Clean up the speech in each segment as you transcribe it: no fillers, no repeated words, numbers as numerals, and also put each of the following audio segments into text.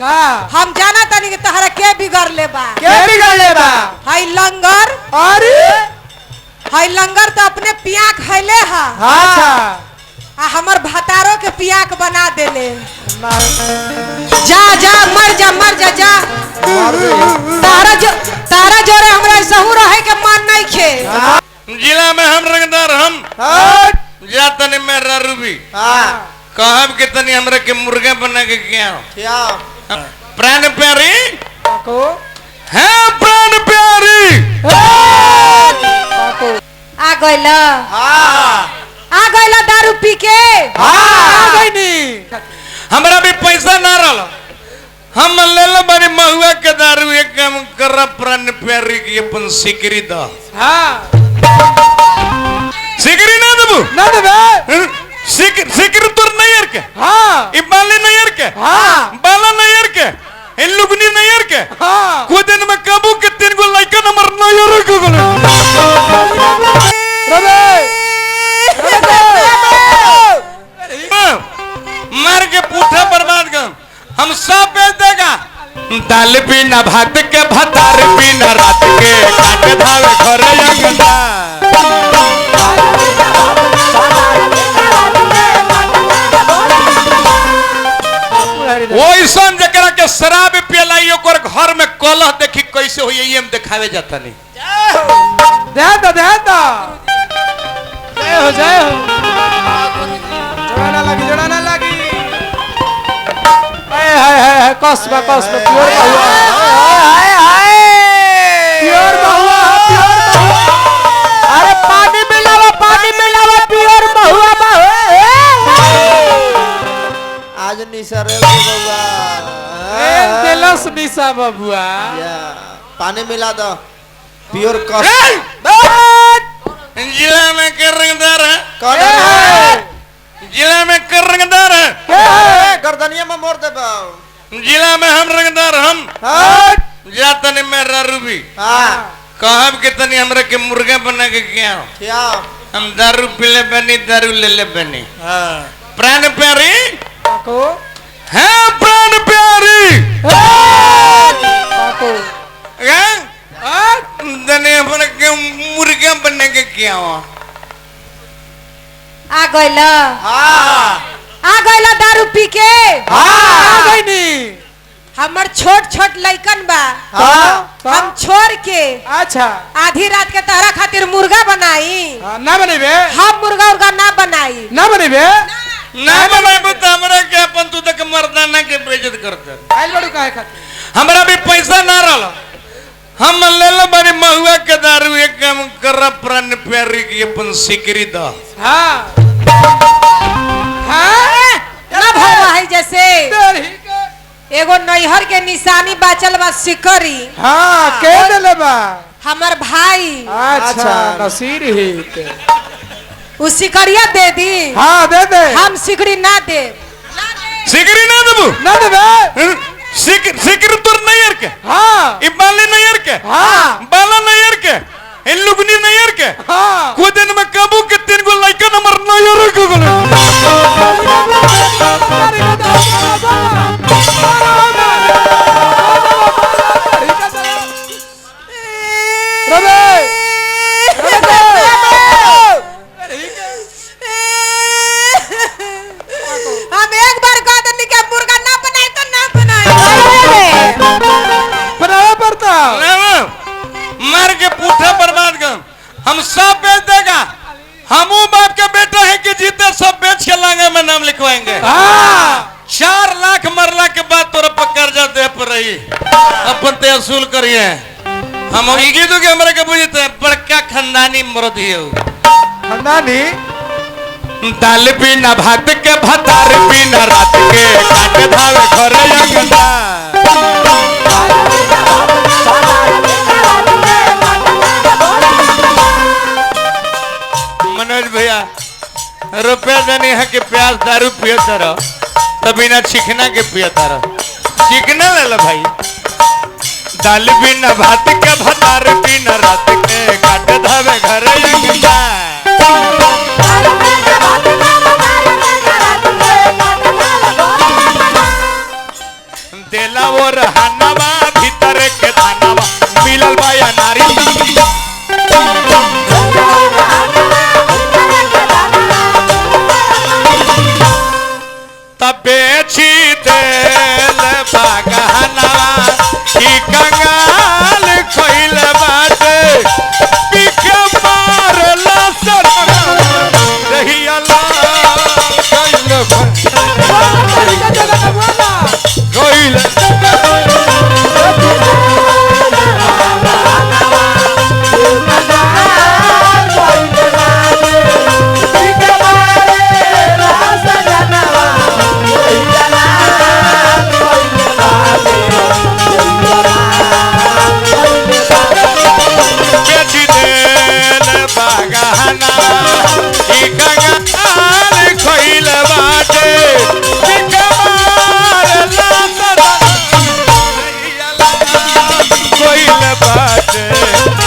का हम जाना तनी कि तहरा के बिगड़ ले बा हाई लंगर। अरे हाई लंगर तो अपने पिया खैले हा। अच्छा आ हमर भतारो के पियाक बना देले। जा जा मर जा मर जा जा। तारा जोरे हमरा सहू रहे के मन नहीं खे। जिला में हम रंगदार हम जा तनी मेरा रूबी कहब के तनी हमरा के मुर्गा बना के क्या प्राण प्यारी है प्राण प्यारी आ गइला दारू पी के हमरा भी पैसा ना रहल हम ले लो बड़ी महुआ के दारू एक काम कर प्राण प्यारी की अपन सिकरी द सिकरी ना देबू ना देबे सिकरी तोर नैयर के ई बाले नैयर के बाला नैयर के इन लुगनी नैयर के को दिन में काबू के 3 गो लइका नंबर नैयर के गोले मार के पूठा बर्बाद कर हम सब बेच देगा दाल पीना भात के भतार पीना रात के काट धावे घर अंगना ओइसन जकरा के शराब पियलाई ओकर घर में कलह देखी कैसे होई एम दिखावे जाता नहीं दे दो जय हो जोड़ा ना लगी हाय कसबा प्योर बहुआ अरे पानी मिलावा प्योर बहुआ आज निसरे बबुआ दिलस निशा बबुआ पानी मिला दो प्योर कस जिला में कर रंगदार है कौन है जिला में कर रंगदार है गर्दनिया में मोड़ दे जिला में हम रंगदार हम जा तनी मेरा रूबी कहब के तनी हमरा के मुर्गा बना के क्या हम दारू पीले बनी दारू ले ले बनी प्राण प्यारी है प्राण प्यारी दने हमरा के मुर्गा बना के क्या आ गइला दारू पी के हमर छोट लइकन बा हम छोड़ के अच्छा आधी रात के तहरा खातिर मुर्गा बनाई ना बनेबे हम मुर्गा ना बनाई ना बनेबे तो हमरा के अपन तू तक मर्दाना के बेइज्जत करत आइल बड़ू काहे खातिर हमरा भी पैसा ना रहल हम ले लो बड़ी महुआ के दारू एक काम कर प्राण प्यारी की अपन सिकरी द ना भरवा है जैसे एगो नैहर के निशानी बाचल बा सिकरी के देले बा हमर भाई अच्छा नसीर हित उ सिकरिया दे दी दे हम सिकरी ना दे सिकरी ना देबू ना देबे सिकरी तोर नैयर के ई बाले नैयर के बाला नैयर के इन लुगनी नैयर के को दिन में काबू के 3 गो लइका नंबर नैयर के गोले हम एक बार कह दनी के मुर्गा ना बनाए तो ना बनाए बनावा पड़ता मार के पूठा बर्बाद कर हम सब बेच देगा हमू बाप के बेटा है कि जीते सब बेच के लांगे में नाम लिखवाएंगे 4 लाख मरला के बाद तोरा पर कर्जा दे पर रही अपन ते असूल करिए हम इगी तो के हमरा के बुझते बड़का खानदानी मर्द है खानदानी दाल पीना भात के भतार पीना रात के काट धावे घर अंगना मनोज भैया रुपया देने है कि प्याज दारू पियता रह तभी ना चिकना के पियता रह चिकना ले लो भाई दाल बिना भात के भतार बिना रात के काट धावे घर अंगना देला वो रहनवा भीतर के थानवा मिलल बाया नारी तब बेची देल बागहनवा की कंगाल खोइल बाटे पिक मारला सनवा रही अल्लाह कोइल बेची देल बागहनवा की कंगाल खोइल बाटे पिक मारला सनवा रही अल्लाह कोइल बाटे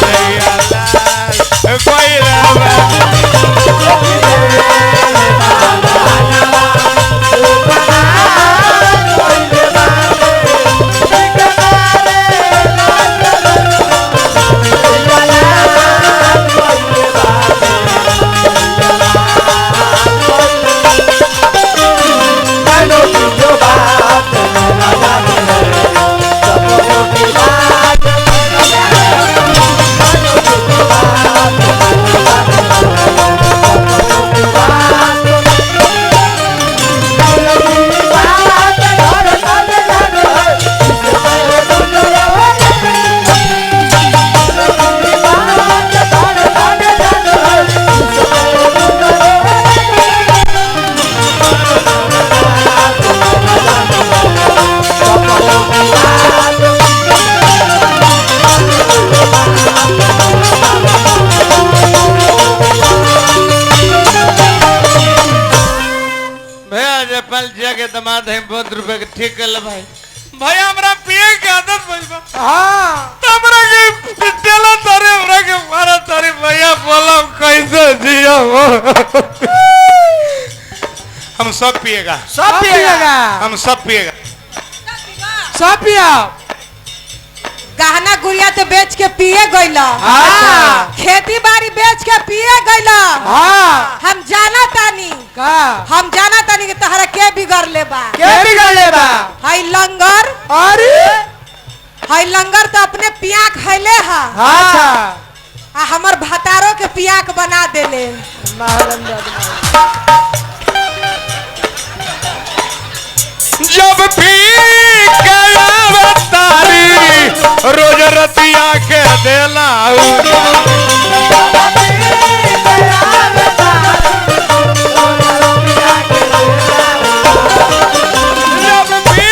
रही अल्लाह कोइल बाटे के दामाद है बहुत रुपए के ठीक कर ले भाई भाई हमरा पिए के आदत भइल बा हां हमरा के पिटेला तारे हमरा के मारा तारे भैया बोला कैसे जिया हो हम सब पिएगा सब पिएगा हम सब पिएगा सब पिया गहना गुड़िया तो बेच के पिए गइला हाँ। खेती बाड़ी बेच के पिए गइला हां हम जाना तानी का हम जाना तानी कि तहरा के बिगड़ ले बा के बिगड़ ले बा हाई लंगर अरे हाई लंगर तो अपने पिया खैले हा अच्छा आ हमर भतारो के पियाक बना देले जब भी गया तारी रोज रतिया के देला जब भी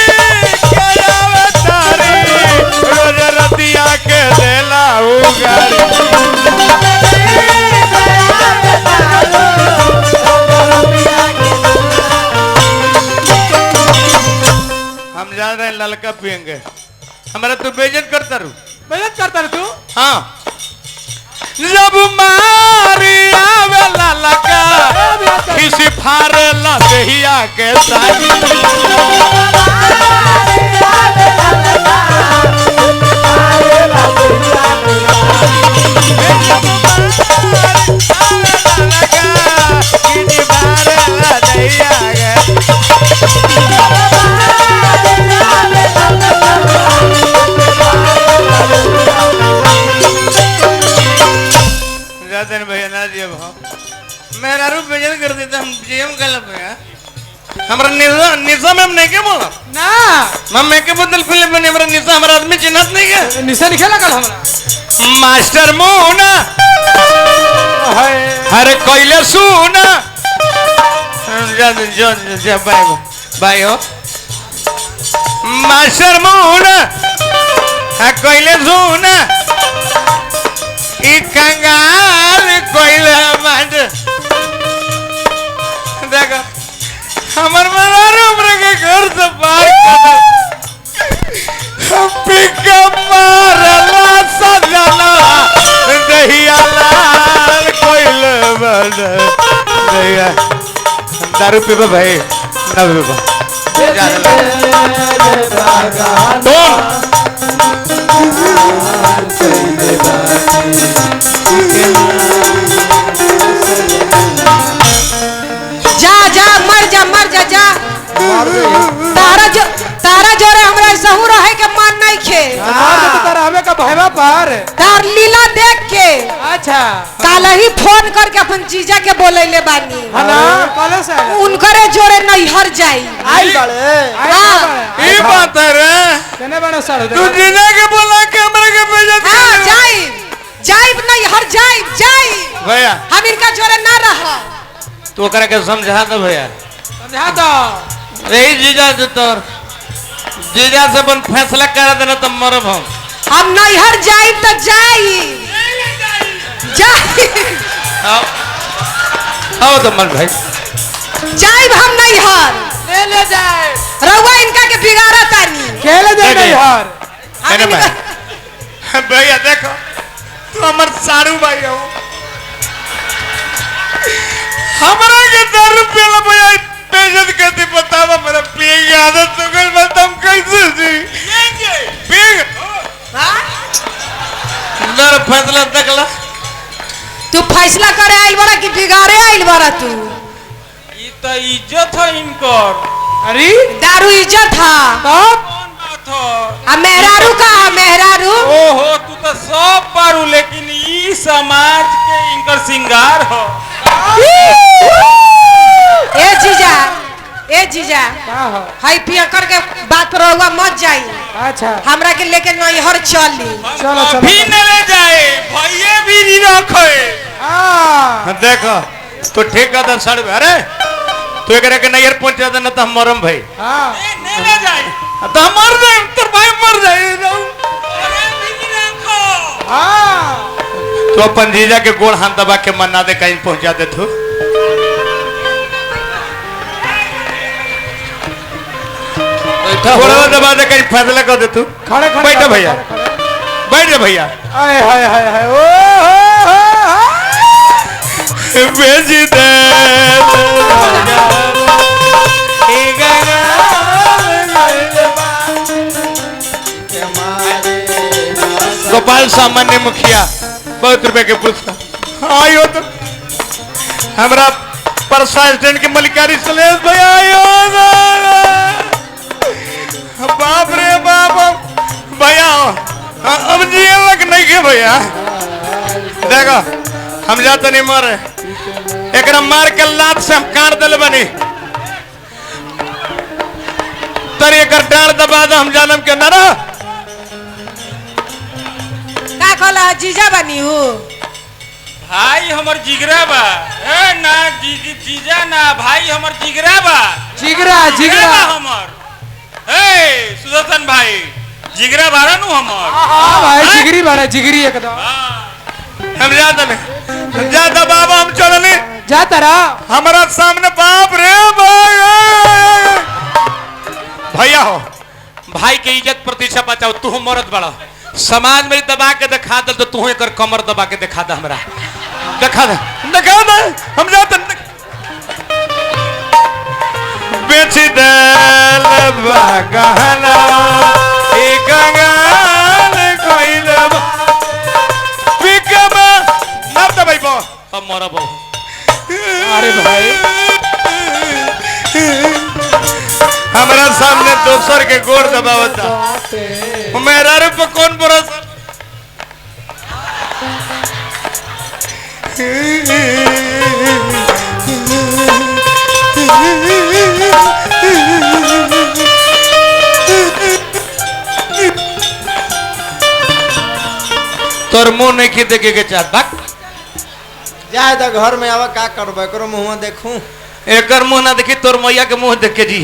गया तारी रोज रतिया के देला हम जा रहे हैं ललका पियेंगे हमारा तू बेइज्जत करता रू मेहनत करता रे तू हाँ जब मारी आवे ललका किसी फारेला देहिया के साथ भैया ना जी मेरा रूप बेजन कर देता हम जीएम गलत है हमरा निशा में नहीं के बोला ना हम मैं के बदल फिल्म में हमरा निशा हमरा आदमी चिन्हत नहीं के निशा निकला कल हमरा मास्टर मोना अरे कोइले सुना जा भाई हो मास्टर मोना कोइले सुना ई कंगाल कोइले मत देखो हमर मरारो हमरा के घर से बाहर कर पिकअप मारला सजना दहिया लाल कोइले मत दहिया दारू पीबा भाई ना पीबा जा जा मर जा मर जा जा तारा जोरे हमरा सहू रहे के मन नहीं खे हमें का भयवा पर तार लीला देख के अच्छा काल ही फोन करके अपन जीजा के बोलैले बानी है ना कॉलेज से उनकरे जोरे नैहर जाई आई बड़े ये बात है रे केने बने सर तू जीजा के बोला के हमरा के भेजत हां जाई जाई नैहर जाई जाई भैया हम इनका जोरे ना रहा तू ओकरा के समझा दे भैया समझा दो यही जीजा से तोर जीजा से अपन फैसला करा देना तो मरब हम नैहर जाई तो जाई जाई आओ तो मन भाई जाई हम नैहर ले जाए रउआ इनका के बिगाड़ा तानी खेले दे नैहर मैंने भाई भैया देखो तू हमर सारू भाई हो हमरा के 10 रुपया ला भैया बेइज्जत करती बतावा मेरा पिए की आदत तो गल मत हम कैसे जी पिए हां नर फैसला देखला तू फैसला करे आइल बड़ा कि बिगाड़े आइल बड़ा तू ई तो इज्जत है इनकर अरे दारू इज्जत था तब कौन बात हो आ मेहरारू का मेहरारू ओहो तू तो सब पारू लेकिन ई समाज के इनकर सिंगार हो ए जीजा का हो हाई पिया करके बात रहुआ मत जाई अच्छा हमरा के लेके नैहर चली चलो चलो भी न ले जाए भैया भी नहीं रखे हां देखो तो ठीक है सर अरे तू एकरा के नैहर पहुंचा देना तो हम मरम भाई हां नहीं ले जाए तो हम मर जाए तोर भाई मर जाए अरे भी नहीं रखो हां तो अपन जीजा के गोड़ हाथ दबा के मना दे कहीं पहुंचा दे तू गोड़ा दबा दे कहीं फैसला कर दे तू खड़े खड़े बैठ भैया बैठ जा भैया हाय हाय हाय हाय ओ बेच दे गोपाल सामान्य मुखिया बहुत रुपए के पुरस्कार आयो तो हमरा परसा स्टैंड के मलिकारी सलेश भैया आयो बाप रे बाप भैया अब जिए लग नहीं के भैया देखो हम जाते नहीं मर एकरा मार के लात से हम काट दिल बनी तर एकर डांड दबा दे हम जानम के ना का कहला जीजा बनी हूँ भाई हमर जिगरा बा ए ना जीजा ना भाई हमर जिगरा बा जिगरा जिगरा हमर ए सुदर्शन भाई जिगरा बारा नु हमर हां भाई जिगरी बाड़ा जिगरी एकदम हम जाता बाबा हम चलने जा तारा हमारा सामने बाप रे भाई भैया हो भाई के इज्जत प्रतिष्ठा बचाओ तू मरद बड़ा समाज में दबा के दिखा दे तो तू एक कमर दबा के दिखा दे हमरा दिखा दे हम जाते बेच दे गहना एक गाल कोइल बिकबा ना तो भाई बो हम मोरा बो अरे भाई हमारा सामने दोसर के गोड़ दबावता मेरा रे पे कौन भरोसा तोर मुंह नहीं की देखे के चाहत बाक जाए तो घर में आवा का करबे करो मुंह देखूं एकर मुंह ना देखी तोर मैया के मुंह देख के जी